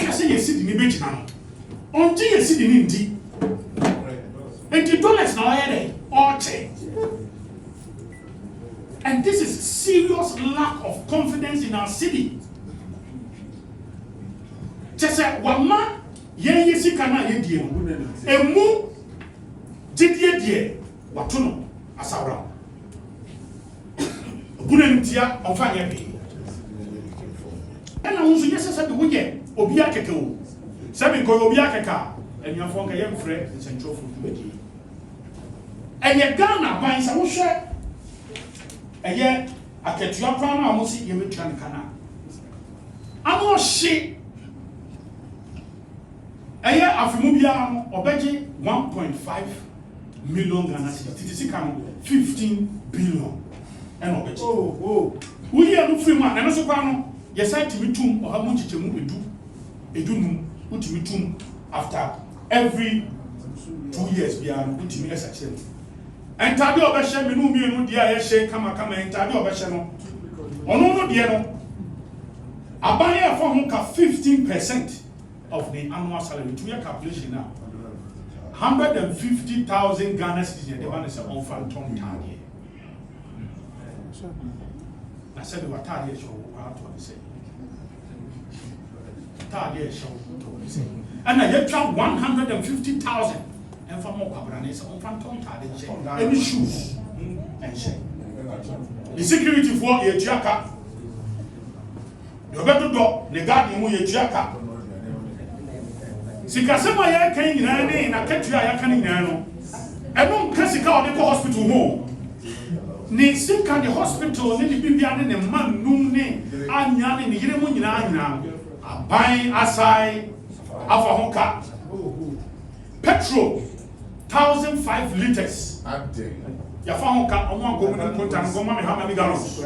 I say yes, the image now. Until you see the indeed. And the dollars now all change. And this is serious lack of confidence in our city. Just say, Wama, ye sikana ye die. Emu, didye die, watuno, asawra. Bunentia, enfin ye. And I was yes, the weekend, Obia Keko. Sammy Gyamfi, and your phone young friend in Central Food. And yet, Ghana binds a share. And yet, I get your crown, I must see you with Chancana. I'm not shit. And yet, Afimubia or Beji 1.5 million Ghana cedis. 15 billion. And Obeji. Oh, we are no free man, and also Pano. Yes, I to me too, or how much it will do. Ultimatum after every 2 years, we are ultimately as a change. And Tadio Bashan, we know dear Shake, come and Tadio Bashano. Or no, dear. I buy a form 15% of the annual salary to your calculation now. 150,000 Ghana cedis, the one is a orphan Tom Tardy. I said, what Tardy show, what I say. And I get 150,000 and for more cabranes on phantom any shoes and shame. The security for a jacka. You better go, the guardian with a jacka. Sikasema ya can in a country I can in I don't classical the hospital home. Ni sika the hospital, ni bibian and man noon, anyan in the Yeremun. Buying aside Afahonka petrol 1,005 liters. Yafahonka Oman Goman Kontan Goma how many gallons?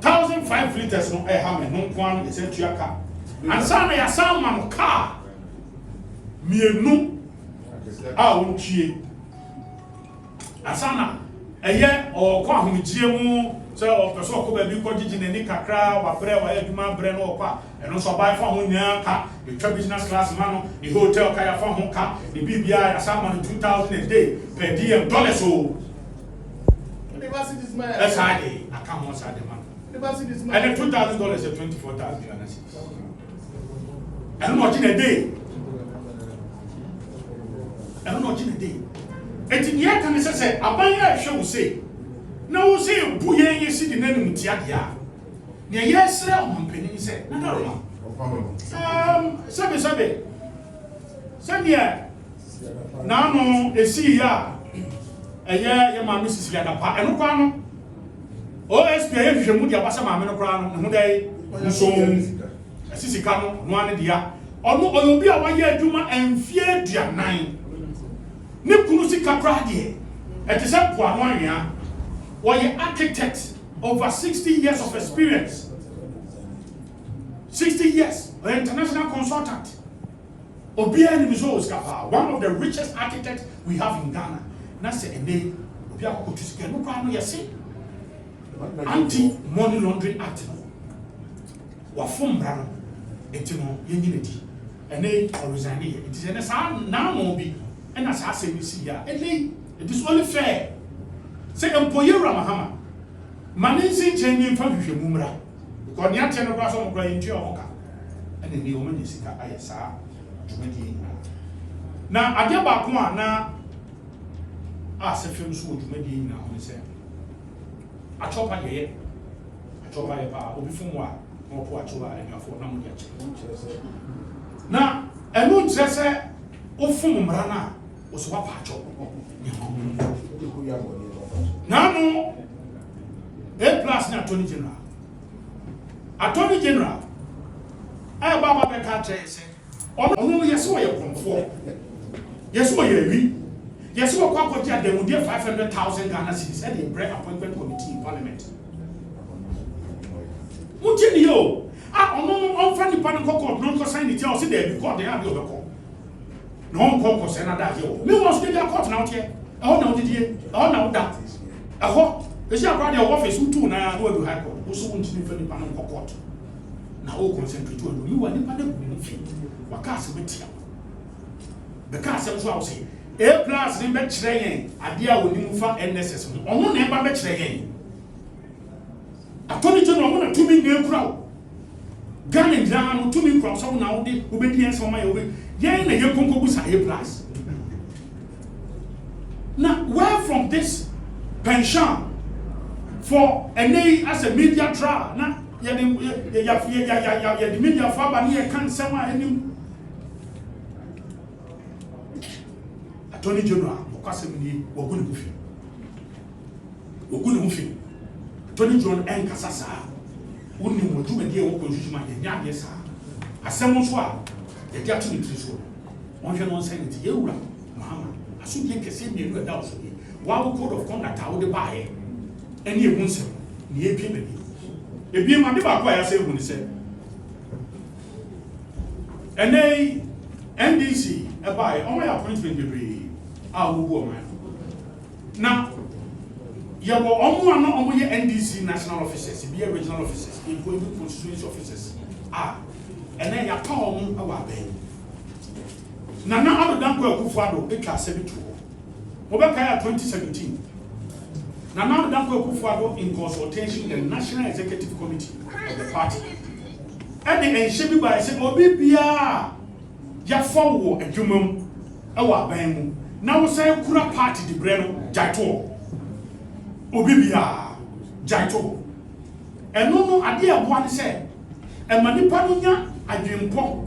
1,005 liters no Ehame no Kwan is a Chiaka. And Sana Yasaman car Mienu Aunchi Asana a year or Kwahum Giemu. So, person who be called Jini Kakra, or Bre, or Edma Breno, and also buy for Hunya, the business class man, the hotel Kaya for Honka, the BBI, as someone 2,000 a day per diem dollars. So, that's how I come on Saturday man. And then $2,000 is 24,000. I don't know in a day. I don't know in a day. And in year can say, I buy a show say. No, say, Buye, you see the name of Tiadia. Near yes, sir, one penny said, no, Sabe, Sandia. Now, no, a see ya. A year, your mamma, Mrs. Yadapa, and Opano. OSP, if you move your Bassama, Menopran, Muday, so a Sissicano, one dia. Or no, or you'll be a 1 year Juma and fear dear 9. Nipusi Capradi. At the same point, 1 year. Or an architect over 60 years of experience. 60 years, an international consultant. Obia Npp, one of the richest architects we have in Ghana. That's a name. Obia Kutuske, no problem, yes. Anti-Money Laundering Act. Wafum Brano, Etino, Yenity, and they are resigning. It is an aside now, Mobi, and as I say, you see here, and it is only fair. Say, Empoyer Ramahama. Manisi changing from Mumra. Because the Antenna Brass on Brian Joka. And the new woman is Ayasa. Now, I get back one now. Ask a film school to make now. He said, I chop a year. I chop a bar, or before one, or Poatua and your phone number. Now, I won't say, oh, from Rana was what Pacho. Now, no, A plus na Attorney General. Attorney General, I Baba Becca say, oh, no, yes, why you come for? Yes, why you yes, what Quacotia, they would get 500,000 Ghana cedis and a bread appointment committee in Parliament. What do you know? On Fanny Panaco, non sign it, you'll see there because they have the other call. No caucus and that. No one's getting a court now here. Oh, no, did you? Oh, no, that. A hot, the shall run your office who two now go to High Court, who soon to be Fanny Panaco court. na o concentrate on you and nipa de bu fi wakase betia because so I say A plus ni be kire yen ade a woni mu fa NSS no ono na e ba be kire yen atoni je no mo na tumi ne kura Ghana Ghana no tumi kura so na wo de obedi enso ma ye we yen na ye konko bu sa A plus. Now where from this pension for a as a media trial na ya the media for ba ni e kan sem a enim Attorney General okwasem ni oguni bufi Attorney General en kasasa woni mo djuma de wo constitution ma nya de sa asem so a ye dia to ni triso won hwe no senate ye wura mahama aso de kese mi enu da so wa code of conduct a wo de ba he eni ehun sem ni ebie be ebie ma de ba kwa ya se ehun se ene NDC e ba he o ma ya appointment be a wo bu o ma na ya wo omo ana omo ye NDC national officers be regional officers including constituency officers ene ya pa omo awa ben na Addo danko Akufo-Addo e ka sebitu wo be ka 2017 Addo danko Akufo-Addo in consultation the National Executive Committee of the party and the enshebi by say obi bia ya forwo adwumam awa ben mu na wo say kura party de bre no jaito obi bia jaito eno no ade abo ane se ema nipa no nya adwempo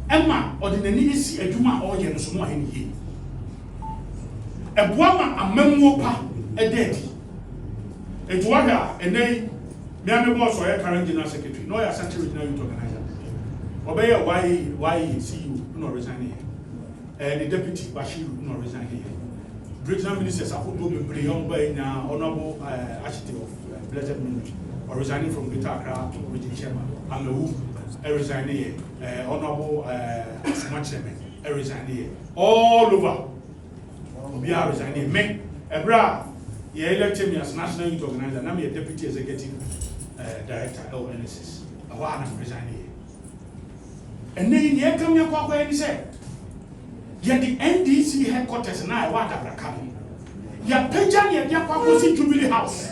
ema odinani esi adwuma a oye no so mo aheni ye ebo ama amamuo pa ededi etuwaga enei me ame boss oye current general secretary no ya central regional youth organizer obeye why CEO no resign here the deputy Bashiru no resign here regional ministers afodo bebre on by na honorable architect of blessed ministry or resigning from Greater Accra region chairman Amewu resigning here honorable Sumacheme resigning here all over obi are resigning me ebra ye elected me as national youth organizer na me deputy executive director of NSS awa na resigning here and then ye come here kwa ni say yet the NDC headquarters now what Agradaa. Ya peja ni ya kwa kosi Jubilee House.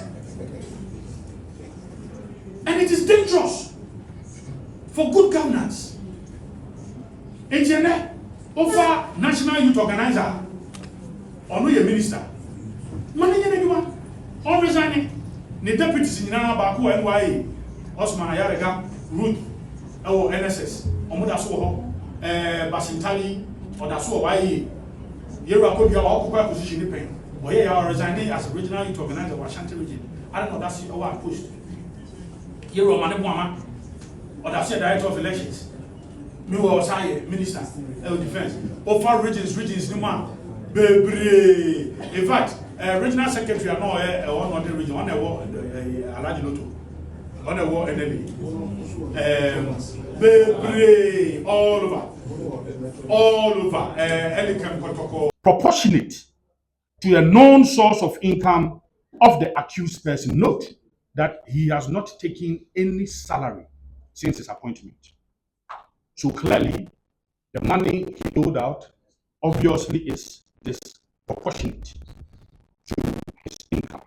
And it is dangerous for good governance. Ejene over National Youth Organizer ono ye minister. Mani ye neduma on resigning ne deputies nyina ba ko NYA Osman Ayarega Ruth o NSS omoda so ho Basintali or that's why you're a copy position depend. But you are resigning as a regional youth organizer of Ashanti region. I don't know that's our push. You're a man, or that's the director of elections. Me was minister of defense. Over regions, no man. In fact, regional secretary are not one of the region, one Alajinoto, one of enemy. All over, proportionate to a known source of income of the accused person. Note that he has not taken any salary since his appointment. So clearly, the money he doled out obviously is disproportionate to his income.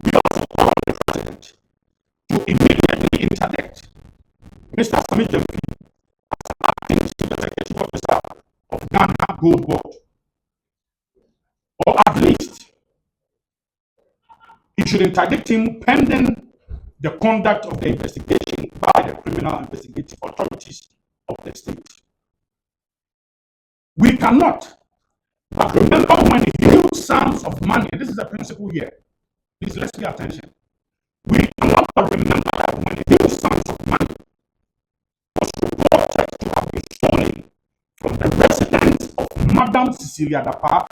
We also call on the president to immediately interdict Mr. Sammy Gyamfi as acting chief executive officer of Ghana Gold Board, or at least he should interdict him pending the conduct of the investigation by the criminal investigative authorities of the state. We cannot but remember when huge sums of money, and this is the principle here, please let's pay attention. We cannot but remember that when huge sums of money was reported to have been stolen from the residence of Madam Cecilia Dapa,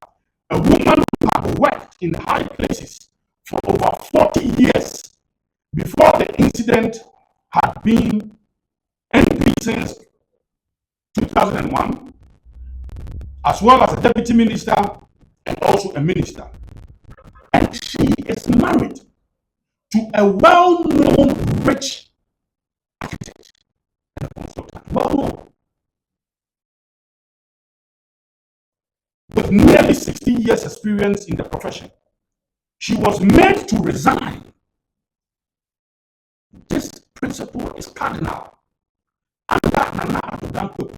a woman who had worked in high places for over 40 years before the incident had been NP since 2001, as well as a deputy minister and also a minister. And she is married to a well-known rich architect and a consultant, well-known, with nearly 60 years experience in the profession. She was made to resign. This principle is cardinal. Under Nana Addo,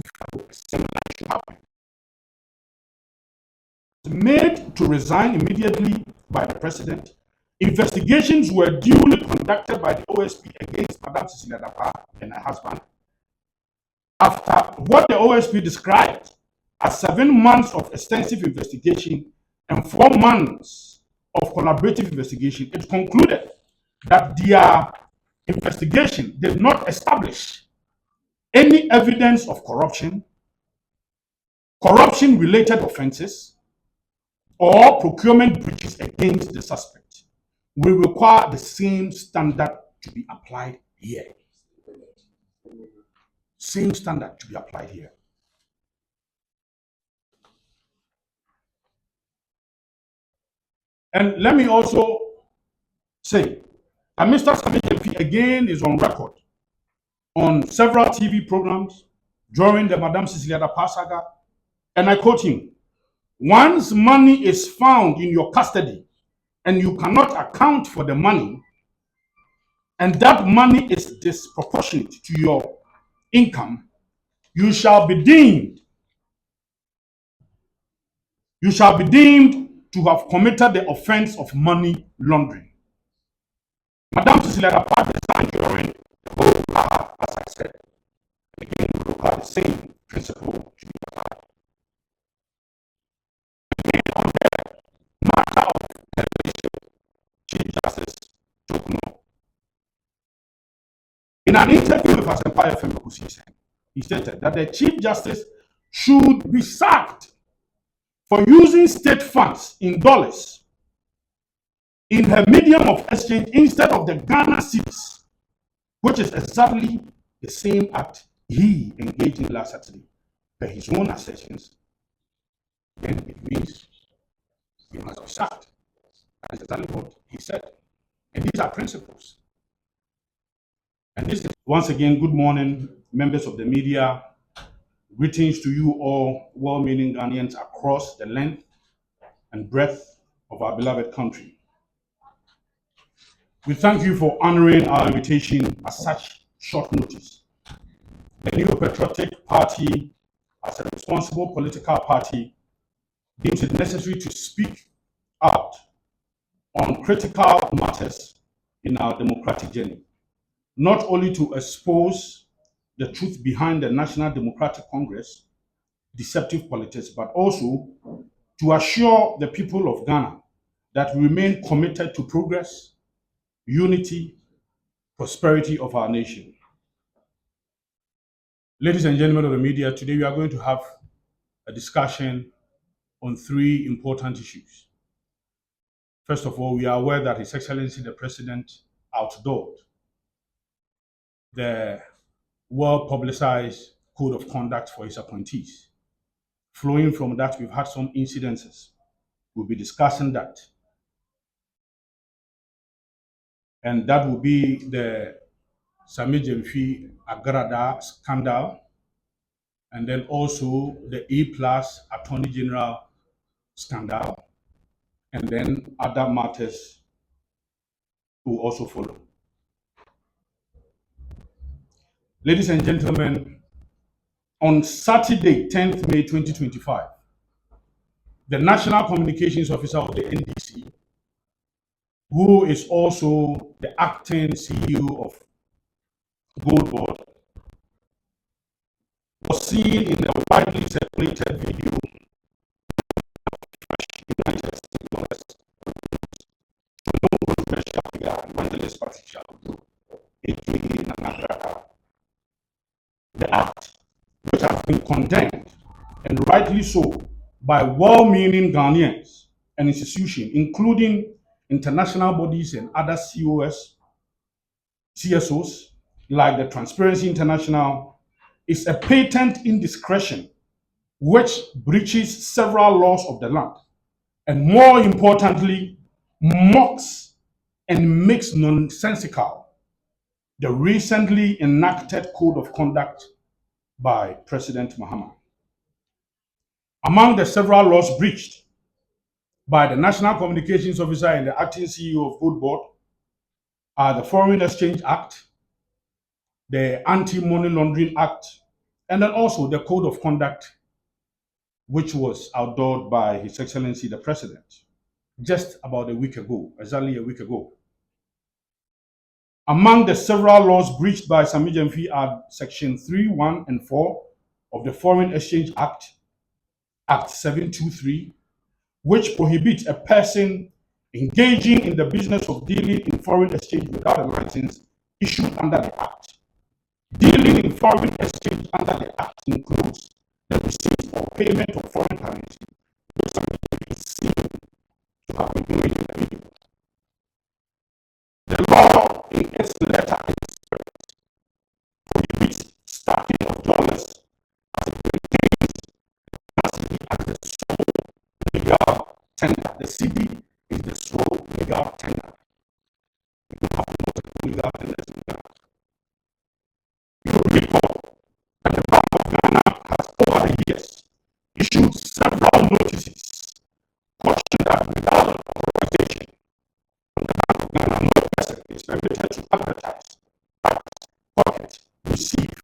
similar issue happened. Made to resign immediately by the president. Investigations were duly conducted by the OSP against Madam Cecilia Dapa and her husband. After what the OSP described as 7 months of extensive investigation and 4 months of collaborative investigation, it concluded that their investigation did not establish any evidence of corruption, corruption-related offenses, or procurement breaches against the suspect. We require the same standard to be applied here. Same standard to be applied here. And let me also say that Mr. Sammy Gyamfi again is on record on several TV programs during the Madam Cecilia Dapa saga, and I quote him, "Once money is found in your custody and you cannot account for the money, and that money is disproportionate to your income, you shall be deemed to have committed the offense of money laundering." Madam Cecilia Dapa resigned during the whole, as I said, again, we require the same principle to be applied. Again, on the matter of elevation, Chief Justice took no. In an interview with Empire FM, he stated that the Chief Justice should be sacked for using state funds in dollars in her medium of exchange instead of the Ghana cedis, which is exactly the same act he engaged in last Saturday. By his own assertions, then it means he must be sacked. That is exactly what he said. And these are principles. And this is, once again, good morning, members of the media. Greetings to you all, well-meaning Ghanaians across the length and breadth of our beloved country. We thank you for honoring our invitation at such short notice. The New Patriotic Party, as a responsible political party, deems it necessary to speak out on critical matters in our democratic journey, not only to expose the truth behind the National Democratic Congress deceptive politics, but also to assure the people of Ghana that we remain committed to progress, unity, prosperity of our nation. Ladies and gentlemen of the media, today we are going to have a discussion on 3 important issues. First of all, we are aware that His Excellency the President outdoored the well-publicized code of conduct for his appointees. Flowing from that, we've had some incidences. We'll be discussing that. And that will be the Sammy Gyamfi Agradaa scandal, and then also the A+ Attorney General scandal, and then other matters will also follow. Ladies and gentlemen, on Saturday, 10th May 2025, the National Communications Officer of the NDC, who is also the acting CEO of Gold Board, was seen in a widely circulated video United States controversial figure, evangelist Patricia Addo, aka Agradaa. The act, which has been condemned, and rightly so, by well-meaning Ghanaians and institutions, including international bodies and other CSOs, like the Transparency International, is a patent indiscretion which breaches several laws of the land, and more importantly, mocks and makes nonsensical the recently enacted Code of Conduct by President Mahama. Among the several laws breached by the National Communications Officer and the acting CEO of Gold Board are the Foreign Exchange Act, the Anti-Money Laundering Act, and then also the Code of Conduct, which was outlawed by His Excellency the President just about a week ago, exactly a week ago. Among the several laws breached by Sammy Gyamfi are Section 3, 1, and 4 of the Foreign Exchange Act, Act 723, which prohibits a person engaging in the business of dealing in foreign exchange without a license issued under the Act. Dealing in foreign exchange under the Act includes the receipt or payment of foreign currency, which Sammy Gyamfi is seen to have been doing in the video. The law in its letter and spirit prohibits stacking of dollars as it maintains the city as the sole legal tender. The city is the sole legal tender. We don't have multiple legal tenders in Ghana. You will recall that the Bank of Ghana has over the years issued several notices cautioning that without authorization from the Bank of Ghana, no person is permitted to advertise, act, pocket, receive,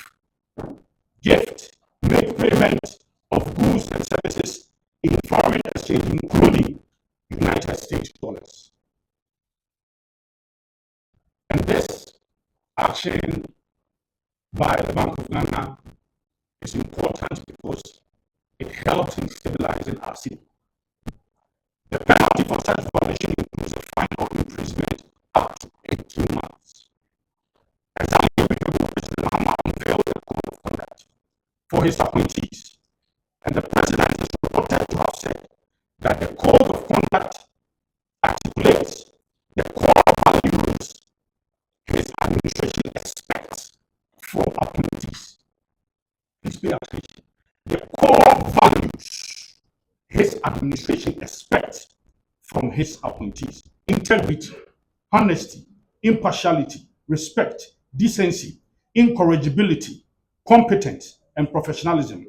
gift, make payment of goods and services in foreign exchange, including United States dollars. And this action by the Bank of Ghana is important because it helps in stabilizing our city. The penalty for such violation includes a fine or imprisonment up to 18 months. Exactly a week ago, President Mahama unveiled the Code of Conduct for his appointees, and the President is reported to have said that the Code of Conduct articulates the core values his administration expects from appointees. Please pay attention. The core values his administration expects from his appointees: integrity, honesty, impartiality, respect, decency, incorrigibility, competence, and professionalism.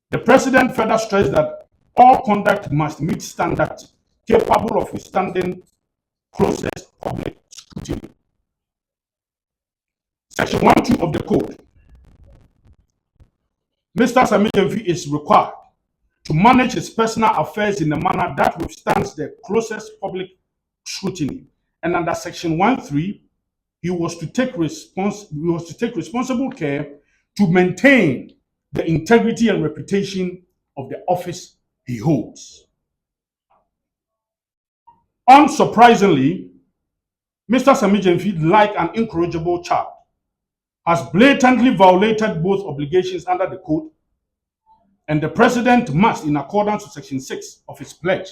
The President further stressed that all conduct must meet standards capable of withstanding closest public scrutiny. Section 1.2 of the Code. Mr. Sammy Gyamfi is required to manage his personal affairs in a manner that withstands the closest public scrutiny. And under Section 1.3, he was to take responsible care to maintain the integrity and reputation of the office he holds. Unsurprisingly, Mr. Sammy Gyamfi, like an incorrigible child, has blatantly violated both obligations under the Code, and the President must, in accordance with Section 6 of his pledge,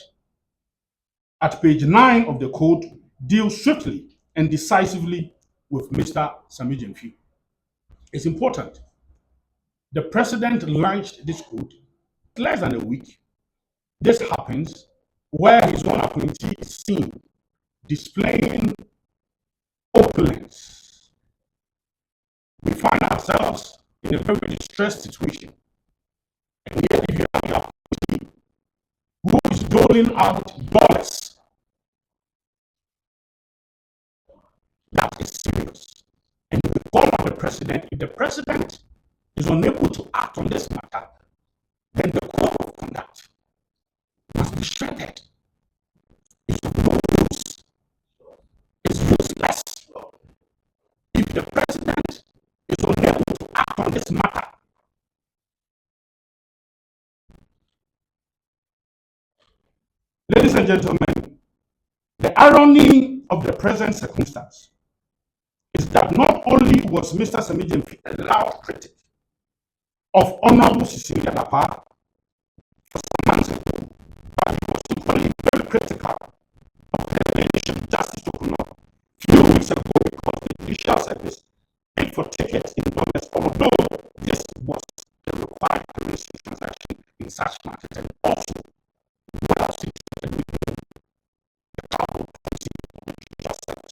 at page 9 of the Code, deal swiftly and decisively with Mr. Sammy Gyamfi. It's important. The President launched this Code less than a week. This happens where his own appointee is seen displaying opulence. We find ourselves in a very distressed situation. And yet, if you have an appointee who is doling out dollars, that is serious. And you will call on the President. If the President is unable to act on this matter, then the Code of Conduct must be shredded. It's of no use. It's useless. If the President is unable to act on this matter, ladies and gentlemen, the irony of the present circumstance is that not only was Mr. Sammy Gyamfi a loud critic of Honorable Sisi Yadapa for some months ago, but he was equally very critical of the leadership Justice Okuno a few weeks ago because the judicial service paid for tickets in dollars, although this was the required currency transaction in such markets, and also well situated within the travel policy of the judicial service.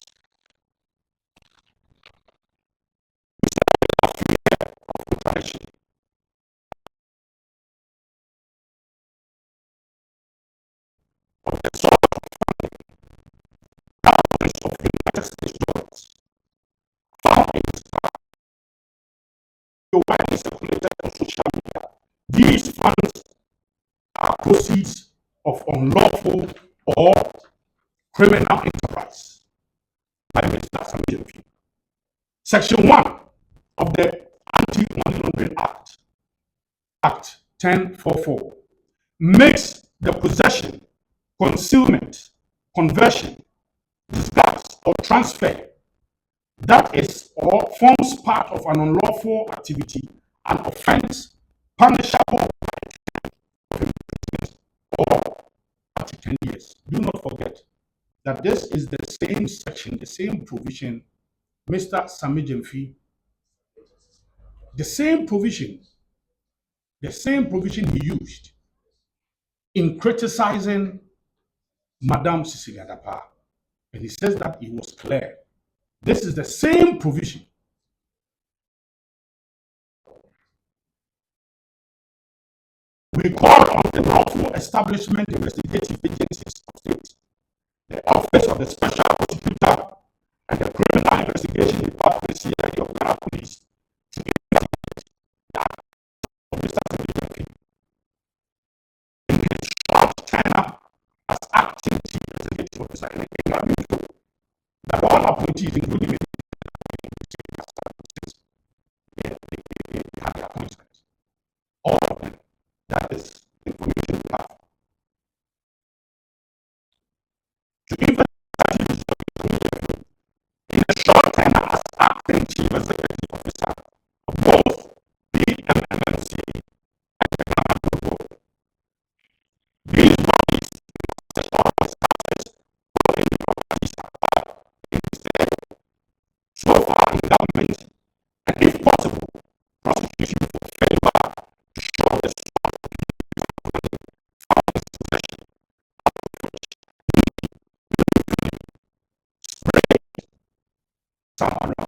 possession of the source of United States dollars found in his car. Widely circulated on social media. These funds are proceeds of unlawful or criminal enterprise by Mr. Sammy Gyamfi. Section 1 of the Anti-Money Laundering Act, Act 1044, makes the possession, concealment, conversion, disguise, or transfer that is or forms part of an unlawful activity an offense punishable or up to 10 years. Do not forget that this is the same section, the same provision Mr. Sammy Gyamfi, the same provision he used in criticizing Madam Cecilia Dapa. And he says that it was clear. This is the same provision. We call on the lawful establishment investigative agencies of state, the Office of the Special Prosecutor, and the Criminal Investigation Department, CIA of Ghana Police, to investigate the act of Mr. Sammy Gyamfi in his short tenure as acting chief executive officer in the Ghana. That all appointees, including the they had their appointments. All of them. That is the information we have. To investigate in a short tenure as acting chief executive officer of both PMMC and the Ghana Board. These bodies must always access for any properties acquired in the state, so far in government, and if possible, prosecution for failure to show the source of money found in his possession, spread some around.